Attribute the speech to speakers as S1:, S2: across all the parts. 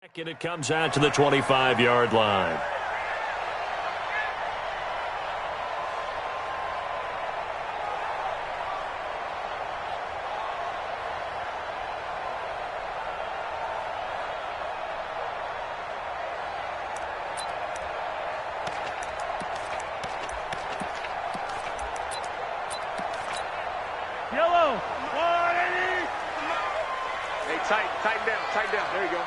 S1: And it comes out to the 25-yard line.
S2: Yellow. Hey, tighten down. There you go.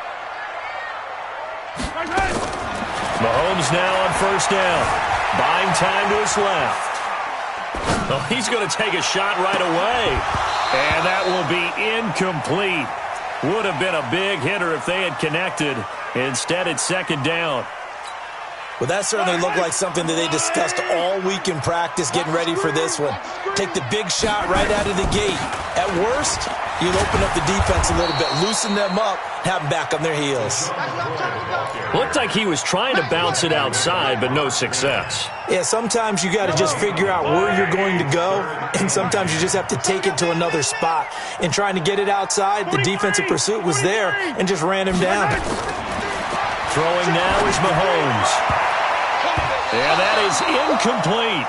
S1: Mahomes now on first down. Buying time to his left. Oh, he's going to take a shot right away. And that will be incomplete. Would have been a big hitter if they had connected. Instead, it's second down.
S3: Well, that certainly looked like something that they discussed all week in practice, getting ready for this one. Take the big shot right out of the gate. At worst, you'll open up the defense a little bit, loosen them up, have them back on their heels.
S1: Looked like he was trying to bounce it outside, but no success.
S3: Yeah, sometimes you got to just figure out where you're going to go, and sometimes you just have to take it to another spot. In trying to get it outside, the defensive pursuit was there and just ran him down.
S1: Throwing now is Mahomes. Yeah, that is incomplete.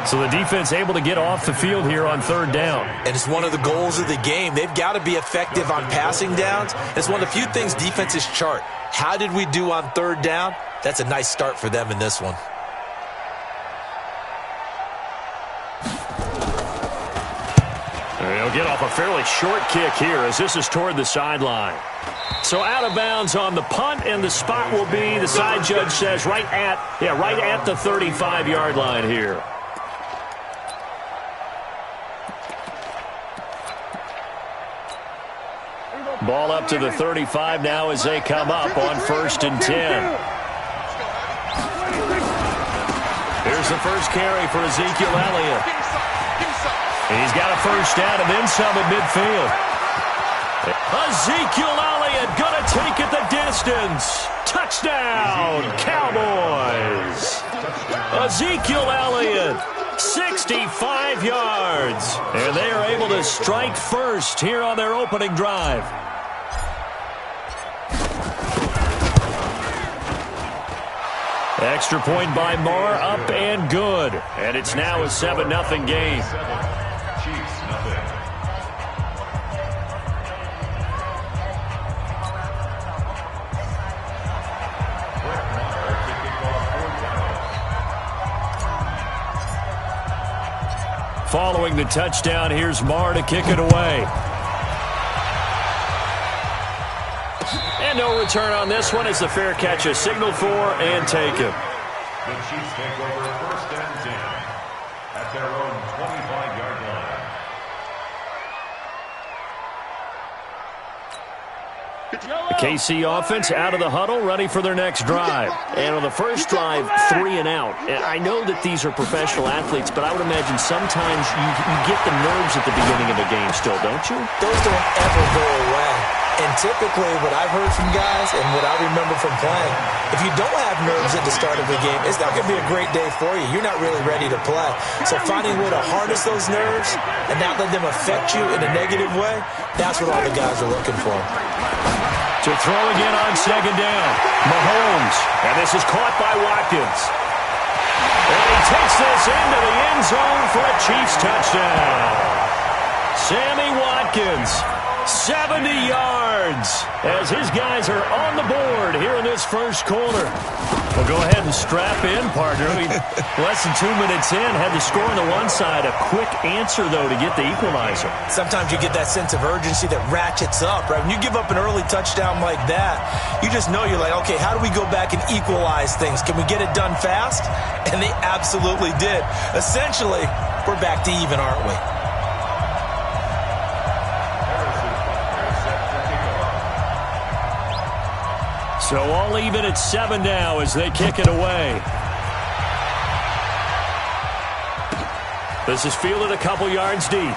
S1: So the defense able to get off the field here on third down.
S3: And it's one of the goals of the game. They've got to be effective on passing downs. It's one of the few things defenses chart. How did we do on third down? That's a nice start for them in this one.
S1: He'll get off a fairly short kick here as this is toward the sideline. So out of bounds on the punt, and the spot will be, the side judge says, right at the 35-yard line here. Ball up to the 35 now as they come up on 1st and 10. Here's the first carry for Ezekiel Elliott. He's got a first down and then some at midfield. Ezekiel Elliott going to take it the distance. Touchdown, Cowboys. Ezekiel Elliott, 65 yards. And they are able to strike first here on their opening drive. Extra point by Marr, up and good. And it's now a 7-0 game. Following the touchdown, here's Marr to kick it away. And no return on this one as the fair catch is signaled for and taken.
S4: The Chiefs take over 1st and 10 at their own 25-yard line.
S1: The KC offense out of the huddle, ready for their next drive. And on the first drive, 3 and out. And I know that these are professional athletes, but I would imagine sometimes you get the nerves at the beginning of a game still, don't you?
S3: Those don't ever go away. And typically what I've heard from guys and what I remember from playing, if you don't have nerves at the start of a game, it's not going to be a great day for you. You're not really ready to play. So finding a way to harness those nerves and not let them affect you in a negative way, that's what all the guys are looking for.
S1: To throw again on second down, Mahomes. And this is caught by Watkins. And he takes this into the end zone for a Chiefs touchdown. Sammy Watkins, 70 yards, as his guys are on the board here in this first quarter. Well, go ahead and strap in, partner. Less than 2 minutes in, had the score on the one side. A quick answer, though, to get the equalizer.
S3: Sometimes you get that sense of urgency that ratchets up, right? When you give up an early touchdown like that, you just know you're like, okay, how do we go back and equalize things? Can we get it done fast? And they absolutely did. Essentially, we're back to even, aren't we?
S1: So all even at 7 now as they kick it away. This is fielded a couple yards deep.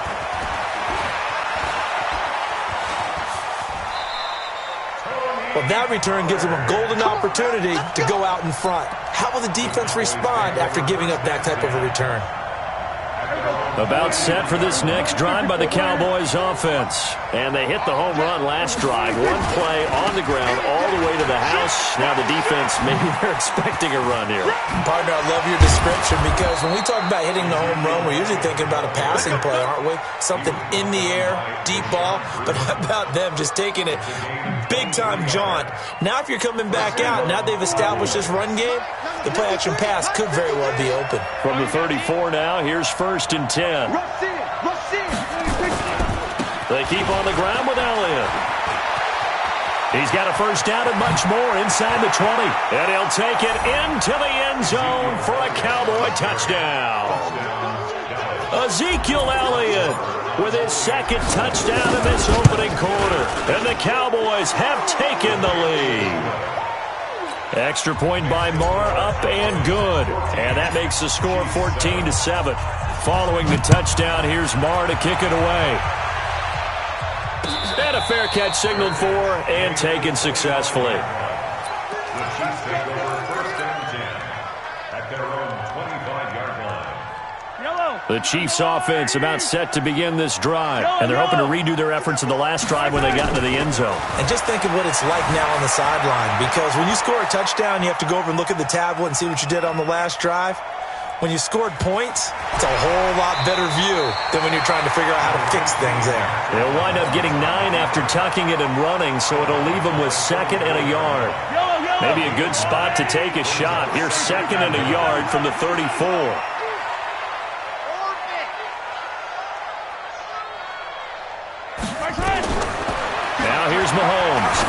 S3: Well, that return gives them a golden opportunity to go out in front. How will the defense respond after giving up that type of a return?
S1: About set for this next drive by the Cowboys offense. And they hit the home run last drive. One play on the ground all the way to the house. Now the defense, maybe they're expecting a run here.
S3: Partner, I love your description because when we talk about hitting the home run, we're usually thinking about a passing play, aren't we? Something in the air, deep ball. But how about them just taking it big-time jaunt? Now if you're coming back out, now they've established this run game, the play-action pass could very well be open.
S1: From the 34 now, here's 1st and 10. They keep on the ground with Elliott. He's got a first down and much more inside the 20. And he'll take it into the end zone for a Cowboy touchdown. Ezekiel Elliott with his second touchdown in this opening quarter. And the Cowboys have taken the lead. Extra point by Marr, up and good. And that makes the score 14-7. Following the touchdown, here's Marr to kick it away. And a fair catch signaled for and taken successfully.
S4: The Chiefs take over 1st and 10 at their own 25-yard line.
S1: The Chiefs offense about set to begin this drive. And they're hoping to redo their efforts in the last drive when they got into the end zone.
S3: And just think of what it's like now on the sideline, because when you score a touchdown, you have to go over and look at the tablet and see what you did on the last drive. When you scored points, it's a whole lot better view than when you're trying to figure out how to fix things there.
S1: They'll wind up getting 9 after tucking it and running, so it'll leave them with 2nd and a yard. Maybe a good spot to take a shot. Here's 2nd and a yard from the 34. Now here's Mahomes.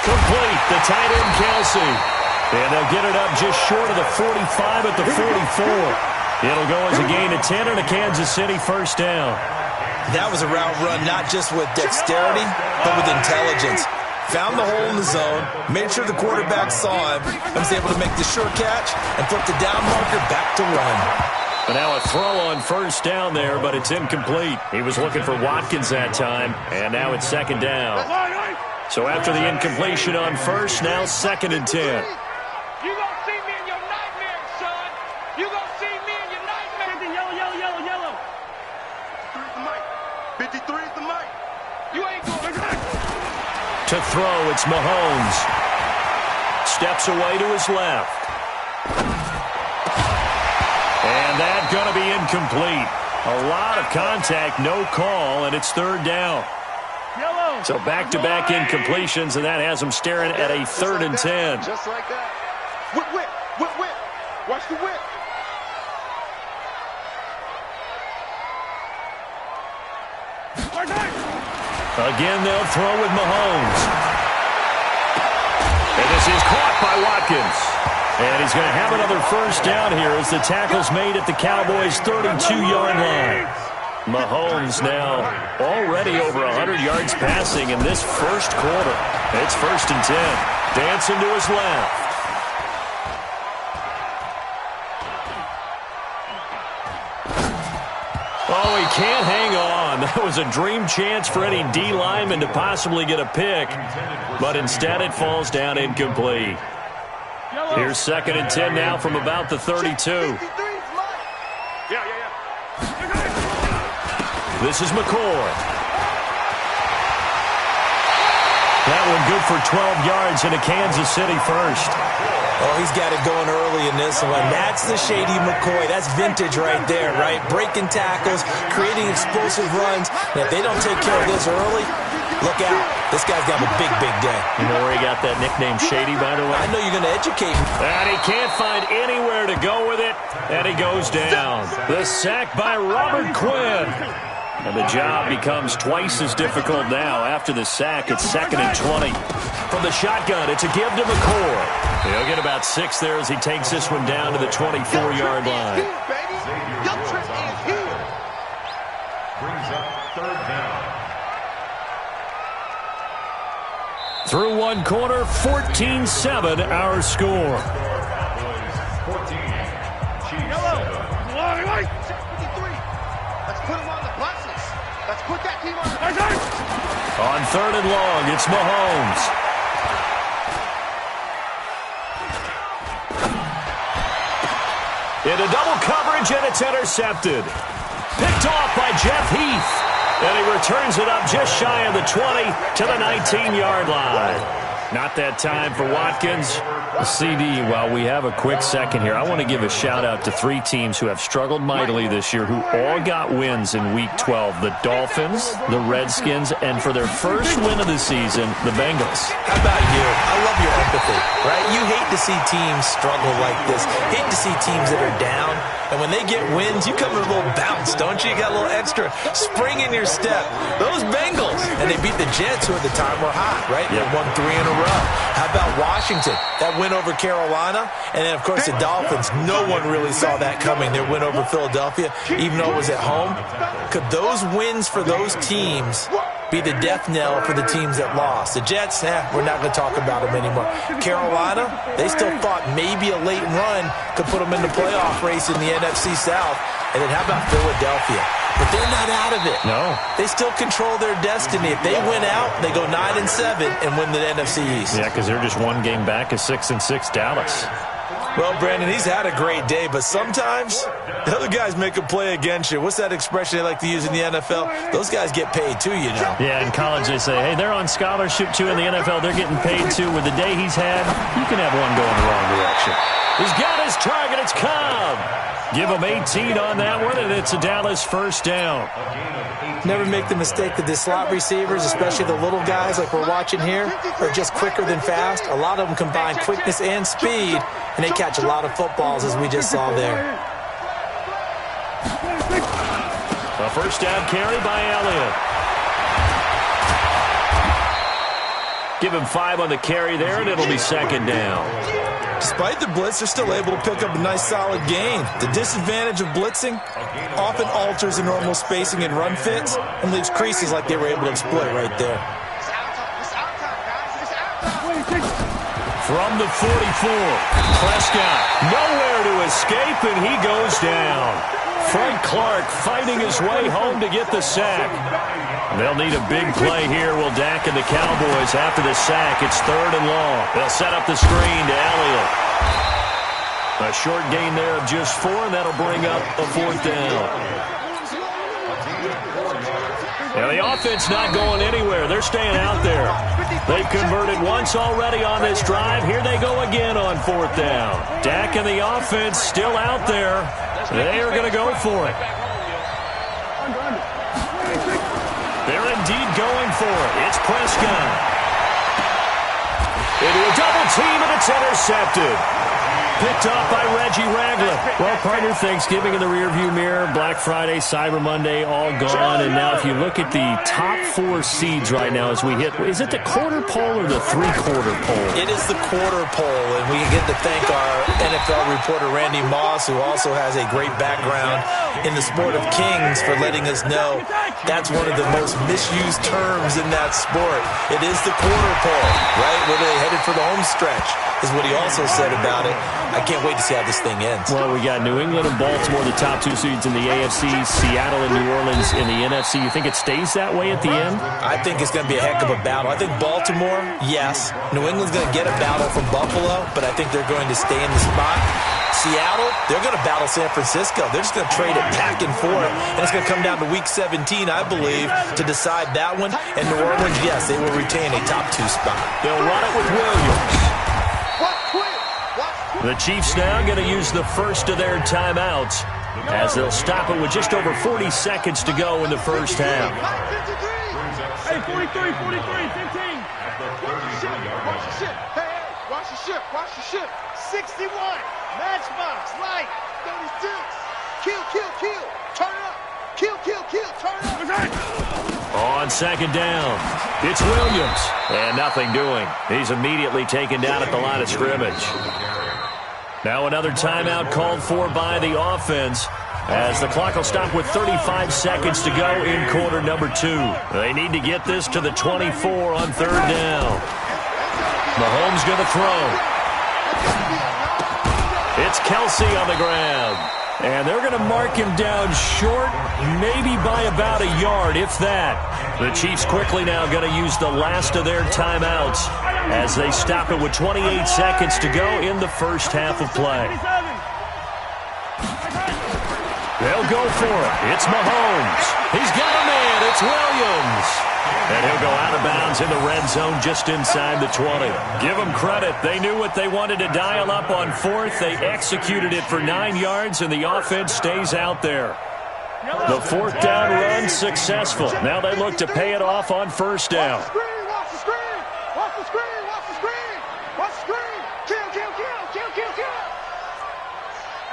S1: Complete. The tight end, Kelsey. And they'll get it up just short of the 45 at the 44. It'll go as a gain of 10 and a Kansas City first down.
S3: That was a route run not just with dexterity, but with intelligence. Found the hole in the zone, made sure the quarterback saw him, and was able to make the short catch and flip the down marker back to run.
S1: But now a throw on first down there, but it's incomplete. He was looking for Watkins that time, and now it's 2nd down. So after the incompletion on first, now 2nd and 10.
S2: You gonna see me in your nightmares, son. You gonna see me in your nightmares. Yellow. 53 is the mic. You ain't going
S1: To throw, it's Mahomes. Steps away to his left. And that's going to be incomplete. A lot of contact, no call, and it's 3rd down. So back-to-back incompletions, and that has them staring at a 3rd and 10.
S2: Just like that. Whip. Watch the whip.
S1: Again, they'll throw with Mahomes. And this is caught by Watkins. And he's going to have another first down here as the tackle's made at the Cowboys' 32-yard line. Mahomes now already over 100 yards passing in this first quarter. It's 1st and 10. Dancing to his left. Oh, he can't hang on. That was a dream chance for any D lineman to possibly get a pick. But instead it falls down incomplete. Here's 2nd and 10 now from about the 32.
S2: Yeah.
S1: This is McCoy. That one good for 12 yards and a Kansas City first.
S3: Oh, he's got it going early in this one. That's the shady McCoy. That's vintage right there, right? Breaking tackles, creating explosive runs. And if they don't take care of this early, look out. This guy's got a big day.
S1: You know where he got that nickname Shady, by the way?
S3: I know you're going to educate me.
S1: And he can't find anywhere to go with it. And he goes down. The sack by Robert Quinn. And the job becomes twice as difficult now. After the sack, it's 2nd and 20. From the shotgun, it's a give to McCoy. He'll get about 6 there as he takes this one down to the 24-yard line.
S4: Brings up 3rd down.
S1: Through one quarter, 14-7 our score.
S4: 14. Chiefs 7.
S2: Let's put him on the buses. Let's put that team on the
S1: On 3rd and long, it's Mahomes. Into double coverage, and it's intercepted. Picked off by Jeff Heath. And he returns it up just shy of the 20 to the 19-yard line. Not that time for Watkins. CD, while we have a quick second here, I want to give a shout-out to 3 teams who have struggled mightily this year, who all got wins in Week 12. The Dolphins, the Redskins, and for their first win of the season, the Bengals.
S3: How about you? I love your empathy, right? You hate to see teams struggle like this. Hate to see teams that are down. And when they get wins, you come with a little bounce, don't you? You got a little extra spring in your step. Those Bengals, and they beat the Jets, who at the time were hot, right? They won 3 in a row. How about Washington? That win over Carolina. And then, of course, the Dolphins. No one really saw that coming. Their win over Philadelphia, even though it was at home. Could those wins for those teams be the death knell for the teams that lost? The Jets, we're not going to talk about them anymore. Carolina, they still thought maybe a late run could put them in the playoff race in the NFC South. And then how about Philadelphia? But they're not out of it.
S1: No.
S3: They still control their destiny. If they win out, they go 9-7 and win the NFC East.
S1: Yeah, because they're just one game back of 6-6 Dallas.
S3: Well, Brandon, he's had a great day, but sometimes the other guys make a play against you. What's that expression they like to use in the NFL? Those guys get paid too, you know.
S1: Yeah, in college they say, hey, they're on scholarship too. In the NFL, they're getting paid too. With the day he's had, you can have one going the wrong direction. He's got his target. It's Cobb. Give him 18 on that one, and it's a Dallas first down.
S3: Never make the mistake that the slot receivers, especially the little guys like we're watching here, are just quicker than fast. A lot of them combine quickness and speed, and they catch a lot of footballs, as we just saw there.
S1: A first down carry by Elliott. Give him 5 on the carry there, and it'll be second down.
S3: Despite the blitz, they're still able to pick up a nice solid gain. The disadvantage of blitzing often alters the normal spacing and run fits and leaves creases like they were able to exploit right there.
S1: From the 44, Prescott nowhere to escape, and he goes down. Frank Clark fighting his way home to get the sack. They'll need a big play here. Will Dak and the Cowboys after the sack. It's 3rd and long. They'll set up the screen to Elliott. A short gain there of just 4, and that'll bring up a 4th down. Now the offense not going anywhere. They're staying out there. They've converted once already on this drive. Here they go again on 4th down. Dak and the offense still out there. They are going to go for it. They're indeed going for it. It's Prescott. Into a double team, and it's intercepted. Picked off by Reggie Ragland. Well, partner, Thanksgiving in the rearview mirror, Black Friday, Cyber Monday, all gone. And now if you look at the top 4 seeds right now as we hit, is it the quarter pole or the 3/4 pole?
S3: It is the quarter pole, and we get to thank our NFL reporter, Randy Moss, who also has a great background in the sport of kings, for letting us know that's one of the most misused terms in that sport. It is the quarter pole, right? Where they headed for the home stretch, is what he also said about it. I can't wait to see how this thing ends.
S1: Well, we got New England and Baltimore, the top 2 seeds in the AFC, Seattle and New Orleans in the NFC. You think it stays that way at the end?
S3: I think it's going to be a heck of a battle. I think Baltimore, yes. New England's going to get a battle from Buffalo, but I think they're going to stay in the spot. Seattle, they're going to battle San Francisco. They're just going to trade it back and forth, and it's going to come down to Week 17, I believe, to decide that one. And New Orleans, yes, they will retain a top 2 spot.
S1: They'll run it with Williams. The Chiefs now going to use the first of their timeouts as they'll stop it with just over 40 seconds to go in the first half.
S2: Hey, 43, 15. Watch the ship. Hey, watch the ship. 61, matchbox, light, 36. Kill. Turn up. Kill. Turn up.
S1: On second down, it's Williams. And nothing doing. He's immediately taken down at the line of scrimmage. Now another timeout called for by the offense as the clock will stop with 35 seconds to go in quarter number 2. They need to get this to the 24 on 3rd down. Mahomes going to throw. It's Kelsey on the ground. And they're going to mark him down short, maybe by about a yard, if that. The Chiefs quickly now going to use the last of their timeouts as they stop it with 28 seconds to go in the first half of play. They'll go for it. It's Mahomes. He's got a man. It's Williams. And he'll go out of bounds in the red zone just inside the 20. Give them credit. They knew what they wanted to dial up on fourth. They executed it for 9 yards, and the offense stays out there. The fourth down run successful. Now they look to pay it off on first down.
S2: Watch the screen. Watch the screen. Watch the screen. Watch the screen. Kill, kill, kill, kill, kill, kill.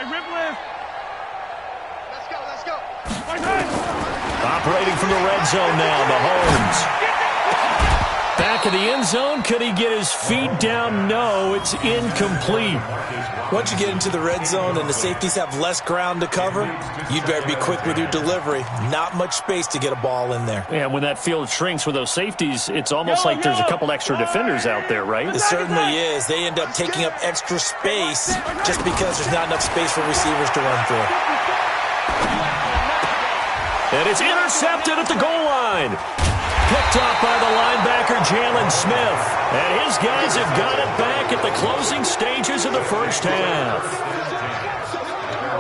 S2: Hey, rip lift. Let's go, let's go.
S1: Operating from the red zone now, Mahomes. Back in the end zone. Could he get his feet down? No, it's incomplete.
S3: Once you get into the red zone and the safeties have less ground to cover, you'd better be quick with your delivery. Not much space to get a ball in there.
S1: Yeah, when that field shrinks with those safeties, it's almost like there's a couple extra defenders out there, right?
S3: It certainly is. They end up taking up extra space just because there's not enough space for receivers to run through.
S1: And it's intercepted at the goal line. Picked off by the linebacker, Jalen Smith. And his guys have got it back at the closing stages of the first half.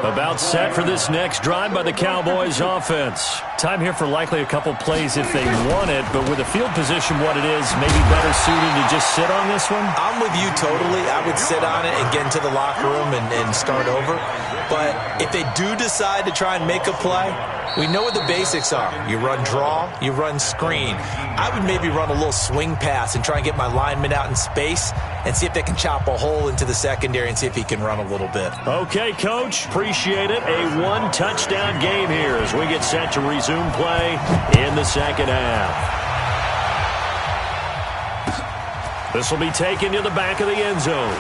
S1: About set for this next drive by the Cowboys offense. Time here for likely a couple plays if they want it, but with the field position what it is, maybe better suited to just sit on this one?
S3: I'm with you totally. I would sit on it and get into the locker room and start over. But if they do decide to try and make a play, we know what the basics are. You run draw, you run screen. I would maybe run a little swing pass and try and get my lineman out in space and see if they can chop a hole into the secondary and see if he can run a little bit.
S1: Okay, Coach. Appreciate it. A one-touchdown game here as we get set to resume play in the second half. This will be taken to the back of the end zone.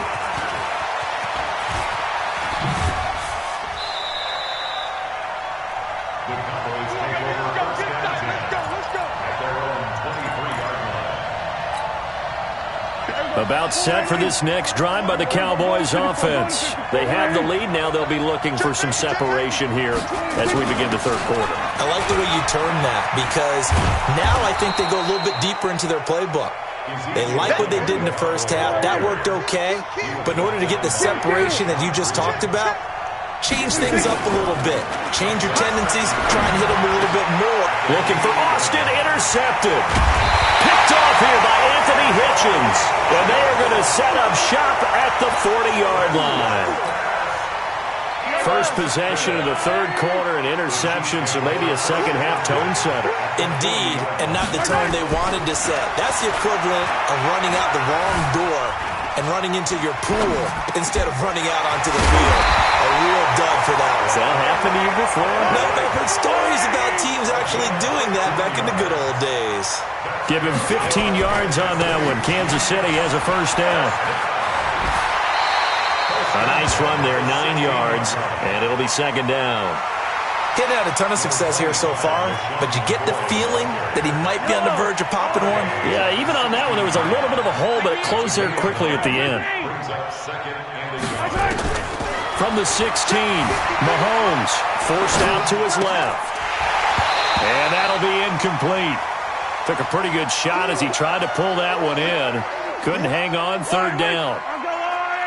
S1: About set for this next drive by the Cowboys offense. They have the lead. Now they'll be looking for some separation here as we begin the third quarter.
S3: I like the way you turn that because now I think they go a little bit deeper into their playbook. They like what they did in the first half. That worked okay. But in order to get the separation that you just talked about, change things up a little bit. Change your tendencies. Try and hit them a little bit more.
S1: Looking for Austin. Intercepted. Picked off here by Anthony Hitchens. And they are going to set up shop at the 40-yard line. First possession of the third quarter, an interception, so maybe a second-half tone setter.
S3: Indeed, and not the tone they wanted to set. That's the equivalent of running out the wrong door and running into your pool instead of running out onto the field. A real dud for that one.
S1: Has that happened to you before?
S3: No, I've heard stories about teams actually doing that back in the good old days.
S1: Give him 15 yards on that one. Kansas City has a first down. A nice run there, 9 yards, and it'll be second down.
S3: He hadn't had a ton of success here so far, but you get the feeling that he might be on the verge of popping one.
S1: Yeah, even on that one, there was a little bit of a hole, but it closed there quickly at the end. From the 16, Mahomes forced out to his left. And that'll be incomplete. Took a pretty good shot as he tried to pull that one in. Couldn't hang on third down.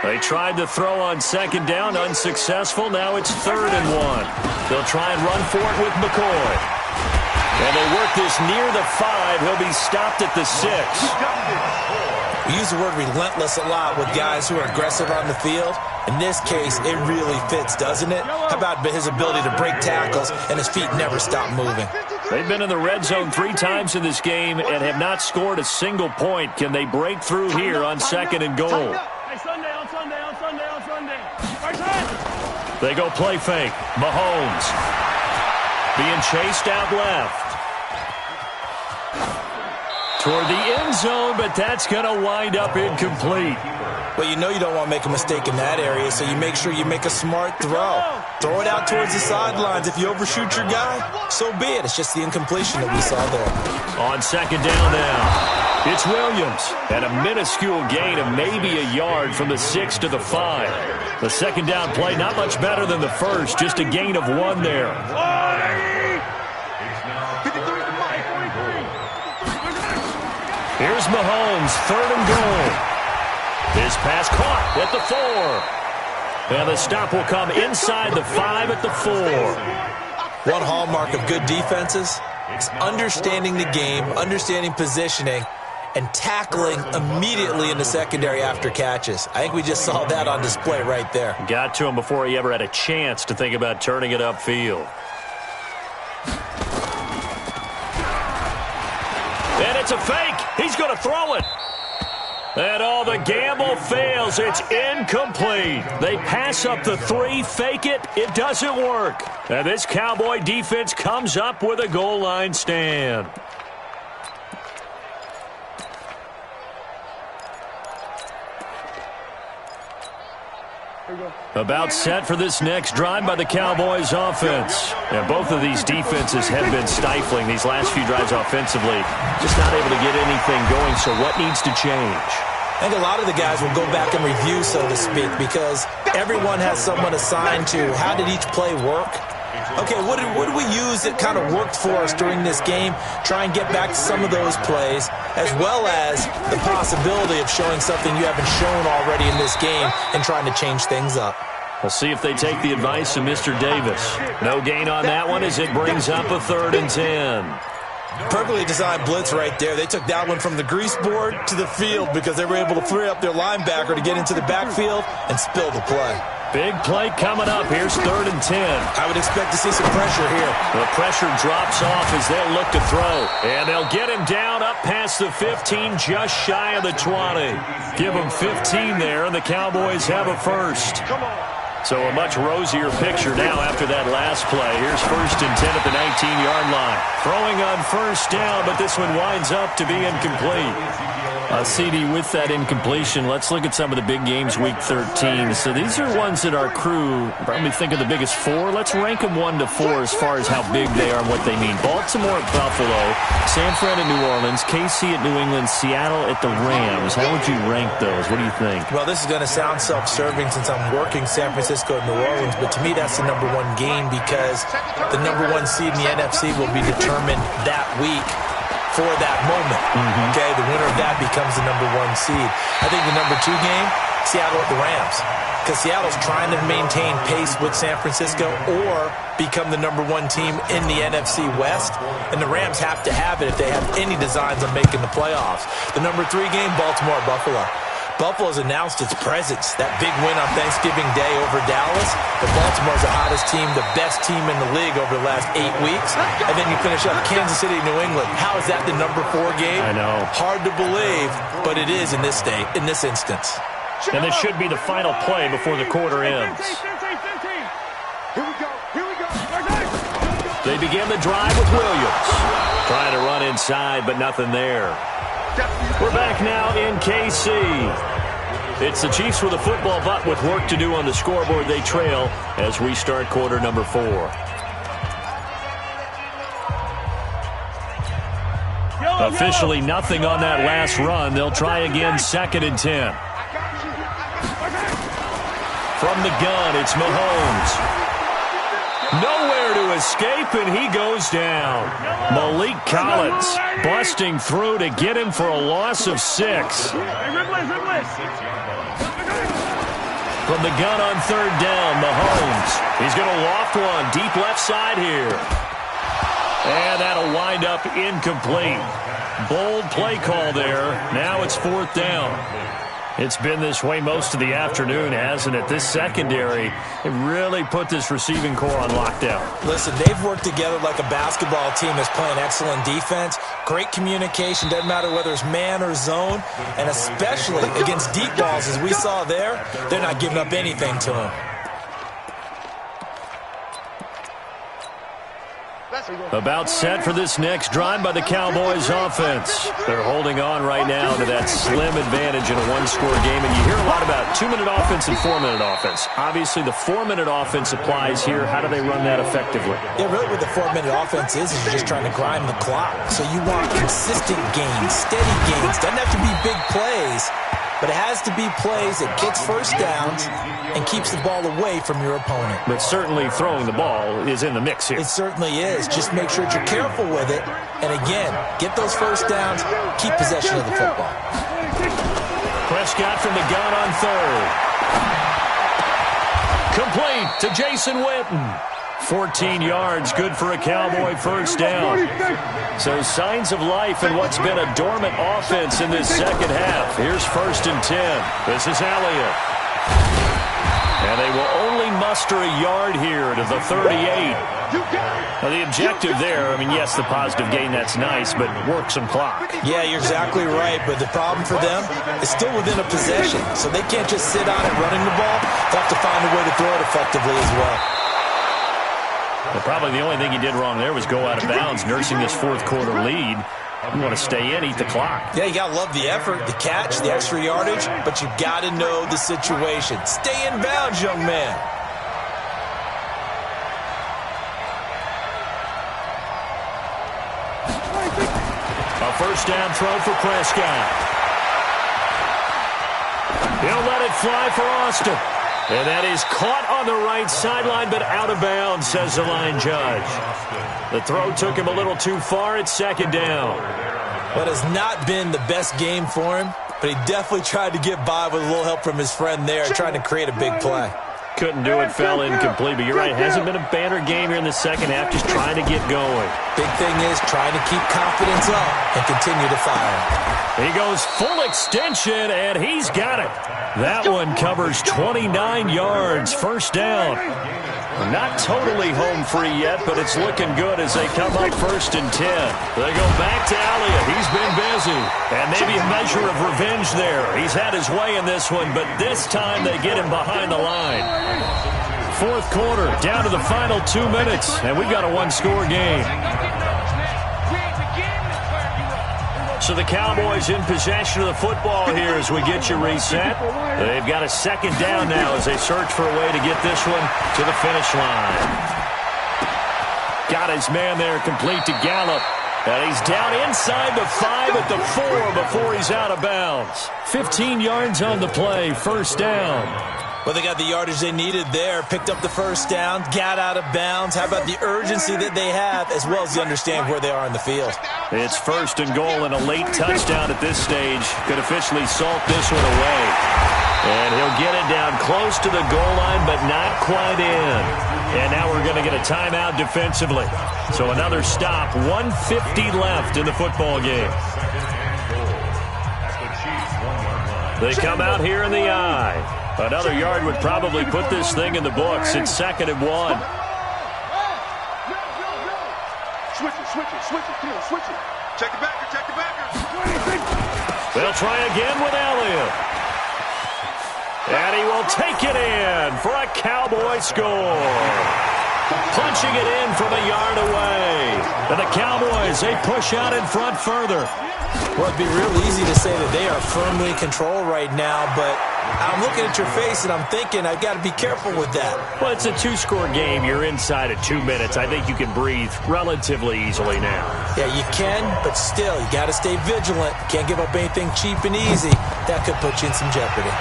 S1: They tried to throw on second down, unsuccessful. Now it's 3rd and 1. They'll try and run for it with McCoy. And they work this near the 5. He'll be stopped at the 6.
S3: We use the word relentless a lot with guys who are aggressive on the field. In this case, it really fits, doesn't it? How about his ability to break tackles and his feet never stop moving?
S1: They've been in the red zone 3 times in this game and have not scored a single point. Can they break through here on 2nd and goal? They go play fake. Mahomes being chased out left. Toward the end zone, but that's going to wind up incomplete.
S3: Well, you know you don't want to make a mistake in that area, so you make sure you make a smart throw. Throw it out towards the sidelines. If you overshoot your guy, so be it. It's just the incompletion that we saw there.
S1: On second down now, it's Williams. And a minuscule gain of maybe a yard from the 6 to the 5. The second down play, not much better than the first, just a gain of 1 there. Here's Mahomes, 3rd and goal. His pass caught at the 4. And the stop will come inside the 5 at the 4.
S3: One hallmark of good defenses is understanding the game, understanding positioning, and tackling immediately in the secondary after catches. I think we just saw that on display right there.
S1: Got to him before he ever had a chance to think about turning it upfield. And it's a fake. He's going to throw it. And all the gamble fails. It's incomplete. They pass up the 3, fake it. It doesn't work. And this Cowboy defense comes up with a goal line stand. About set for this next drive by the Cowboys offense. And both of these defenses have been stifling these last few drives offensively. Just not able to get anything going, so what needs to change?
S3: I think a lot of the guys will go back and review, so to speak, because everyone has someone assigned to how did each play work. Okay, what did we use that kind of worked for us during this game? Try and get back to some of those plays, as well as the possibility of showing something you haven't shown already in this game and trying to change things up.
S1: We'll see if they take the advice of Mr. Davis. No gain on that one as it brings up a 3rd and 10.
S3: Perfectly designed blitz right there. They took that one from the grease board to the field because they were able to free up their linebacker to get into the backfield and spill the play.
S1: Big play coming up. Here's 3rd and 10.
S3: I would expect to see some pressure here.
S1: The pressure drops off as they'll look to throw. And they'll get him down up past the 15, just shy of the 20. Give him 15 there, and the Cowboys have a first. So a much rosier picture now after that last play. Here's 1st and 10 at the 19-yard line. Throwing on 1st down, but this one winds up to be incomplete. CD, with that incompletion, let's look at some of the big games week 13. So these are ones that our crew probably think are the biggest 4. Let's rank them 1 to 4 as far as how big they are and what they mean. Baltimore at Buffalo, San Fran at New Orleans, KC at New England, Seattle at the Rams. How would you rank those? What do you think?
S3: Well, this is going to sound self-serving since I'm working San Francisco and New Orleans, but to me that's the #1 game because the #1 seed in the NFC will be determined that week for that moment. Okay, the winner of that becomes the #1 seed. I think the #2 game, Seattle at the Rams, because Seattle's trying to maintain pace with San Francisco or become the #1 team in the NFC West, and the Rams have to have it if they have any designs on making the playoffs. The #3 game, Baltimore at Buffalo. Buffalo's announced its presence, that big win on Thanksgiving Day over Dallas. But Baltimore's the hottest team, the best team in the league over the last 8 weeks. And then you finish up Kansas City, New England. How is that the #4 game?
S1: I know.
S3: Hard to believe, but it is in this instance.
S1: And this should be the final play before the quarter ends.
S2: Here we go.
S1: They begin the drive with Williams. Trying to run inside, but nothing there. We're back now in KC. It's the Chiefs with a football, but with work to do on the scoreboard. They trail as we start quarter number 4. Officially nothing on that last run. They'll try again, 2nd and 10. From the gun, it's Mahomes. Nowhere to escape, and he goes down. Malik Collins busting through to get him for a loss of 6. From the gun on 3rd down, Mahomes. He's going to loft one deep left side here. And that'll wind up incomplete. Bold play call there. Now it's 4th down. It's been this way most of the afternoon, hasn't it? This secondary, it really put this receiving core on lockdown.
S3: Listen, they've worked together like a basketball team that's playing excellent defense. Great communication, doesn't matter whether it's man or zone. And especially against deep balls, as we saw there, they're not giving up anything to them.
S1: About set for this next drive by the Cowboys offense. They're holding on right now to that slim advantage in a one-score game. And you hear a lot about 2-minute offense and 4-minute offense. Obviously, the 4-minute offense applies here. How do they run that effectively?
S3: Yeah, really what the 4-minute offense is you're just trying to grind the clock. So you want consistent gains, steady gains. Doesn't have to be big plays, but it has to be plays that gets first downs and keeps the ball away from your opponent.
S1: But certainly throwing the ball is in the mix here.
S3: It certainly is. Just make sure that you're careful with it. And again, get those first downs, keep possession of the football.
S1: Prescott from the gun on 3rd. Complete to Jason Witten. 14 yards, good for a Cowboy first down. So signs of life in what's been a dormant offense in this second half. Here's 1st and 10. This is Elliott. And they will only muster a yard here to the 38. Now, the objective there, I mean, yes, the positive gain, that's nice, but work some clock.
S3: Yeah, you're exactly right, but the problem for them is still within a possession, so they can't just sit on it running the ball. They'll have to find a way to throw it effectively as well.
S1: Well, probably the only thing he did wrong there was go out of bounds, nursing this fourth-quarter lead. You want to stay in, eat the clock.
S3: Yeah, you got to love the effort, the catch, the extra yardage, but you got to know the situation. Stay in bounds, young man.
S1: A first down throw for Prescott. He'll let it fly for Austin. And that is caught on the right sideline, but out of bounds, says the line judge. The throw took him a little too far at 2nd down.
S3: What has not been the best game for him, but he definitely tried to get by with a little help from his friend there, trying to create a big play.
S1: Couldn't do it, fell incomplete, but you're right, it hasn't been a banner game here in the second half, just trying to get going.
S3: Big thing is trying to keep confidence up and continue to fire.
S1: He goes full extension, and he's got it. That one covers 29 yards, first down. Not totally home free yet, but it's looking good as they come up 1st and 10. They go back to Elliott. He's been busy. And maybe a measure of revenge there. He's had his way in this one, but this time they get him behind the line. Fourth quarter, down to the final 2 minutes, and we've got a one-score game. So the Cowboys in possession of the football here as we get you reset. They've got a 2nd down now as they search for a way to get this one to the finish line. Got his man there complete to Gallup. And he's down inside the 5 at the 4 before he's out of bounds. 15 yards on the play, first down.
S3: Well, they got the yardage they needed there, picked up the first down, got out of bounds. How about the urgency that they have, as well as you understand where they are in the field?
S1: It's 1st and goal, and a late touchdown at this stage could officially salt this one away. And he'll get it down close to the goal line, but not quite in. And now we're going to get a timeout defensively. So another stop, 1:50 left in the football game. They come out here in the I. Another yard would probably put this thing in the books. It's 2nd and 1.
S2: Switch it, come on, switch it. Check the backer.
S1: They'll try again with Elliott. And he will take it in for a Cowboy score. Punching it in from a yard away. And the Cowboys, they push out in front further.
S3: Well, it'd be real easy to say that they are firmly in control right now, but I'm looking at your face and I'm thinking I've got to be careful with that.
S1: Well, it's a 2-score game. You're inside at 2 minutes. I think you can breathe relatively easily now.
S3: Yeah, you can, but still, you got to stay vigilant. Can't give up anything cheap and easy. That could put you in some jeopardy.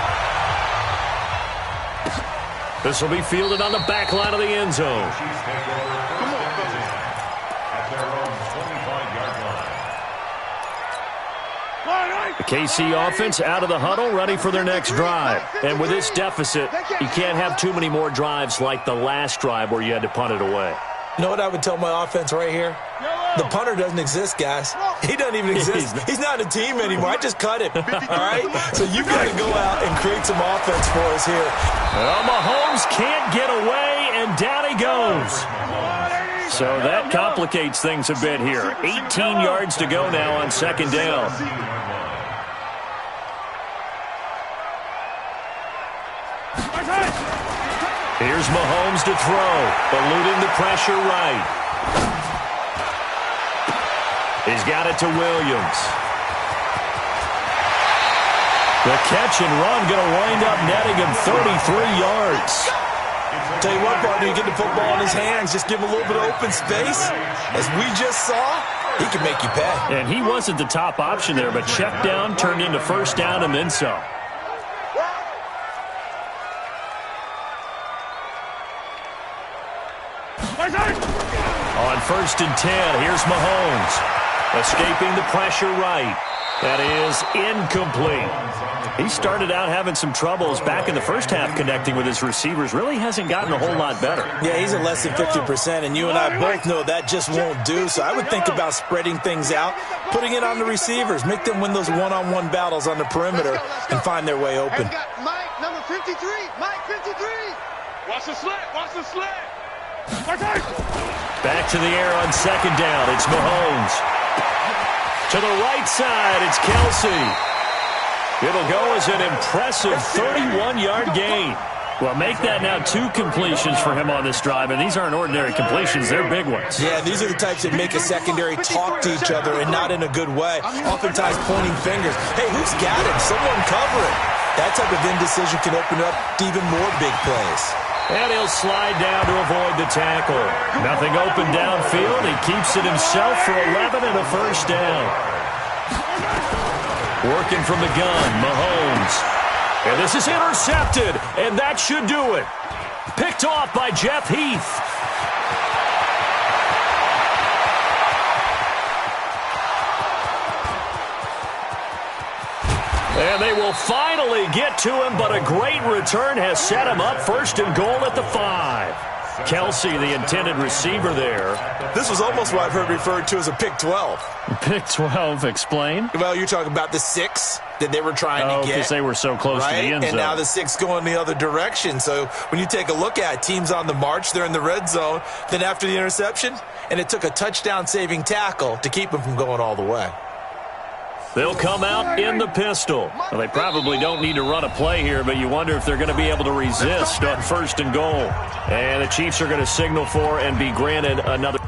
S1: This will be fielded on the back line of the end zone. The KC offense out of the huddle, ready for their next drive. And with this deficit, you can't have too many more drives like the last drive where you had to punt it away.
S3: You know what I would tell my offense right here? The punter doesn't exist, guys. He doesn't even exist. He's not a team anymore. I just cut him. All right? So you've got to go out and create some offense for us here.
S1: Well, Mahomes can't get away, and down he goes. So that complicates things a bit here. 18 yards to go now on 2nd down. Here's Mahomes to throw, eluding the pressure right. He's got it to Williams. The catch and run going to wind up netting him 33 yards.
S3: Tell you what, partner, you get the football in his hands, just give him a little bit of open space. As we just saw, he can make you pay.
S1: And he wasn't the top option there, but check down turned into first down and then some. On 1st and 10, here's Mahomes. Escaping the pressure right. That is incomplete. He started out having some troubles back in the first half connecting with his receivers. Really hasn't gotten a whole lot better.
S3: Yeah, he's at less than 50%, and you and I both know that just won't do. So I would think about spreading things out, putting it on the receivers, make them win those one-on-one battles on the perimeter and find their way open.
S2: Got Mike, number 53. Mike, 53. Watch the slant. Watch the slant.
S1: Back to the air on second down. It's Mahomes. To the right side, it's Kelsey. It'll go as an impressive 31-yard gain. Well, make that now 2 completions for him on this drive, and these aren't ordinary completions. They're big ones.
S3: Yeah, these are the types that make a secondary talk to each other and not in a good way. Oftentimes pointing fingers. Hey, who's got him? Someone cover it. That type of indecision can open up even more big plays.
S1: And he'll slide down to avoid the tackle. Nothing open downfield. He keeps it himself for 11 and a first down. Working from the gun, Mahomes. And this is intercepted, and that should do it. Picked off by Jeff Heath. And they will finally get to him, but a great return has set him up first and goal at the 5. Kelsey, the intended receiver there.
S3: This was almost what I've heard referred to as a pick 12.
S1: Pick 12, explain?
S3: Well, you're talking about the 6 that they were trying to get.
S1: Because they were so close to the end zone.
S3: And now the 6 going the other direction. So when you take a look at teams on the march, they're in the red zone. Then after the interception, and it took a touchdown-saving tackle to keep them from going all the way.
S1: They'll come out in the pistol. Well, they probably don't need to run a play here, but you wonder if they're going to be able to resist on first and goal. And the Chiefs are going to signal for and be granted another.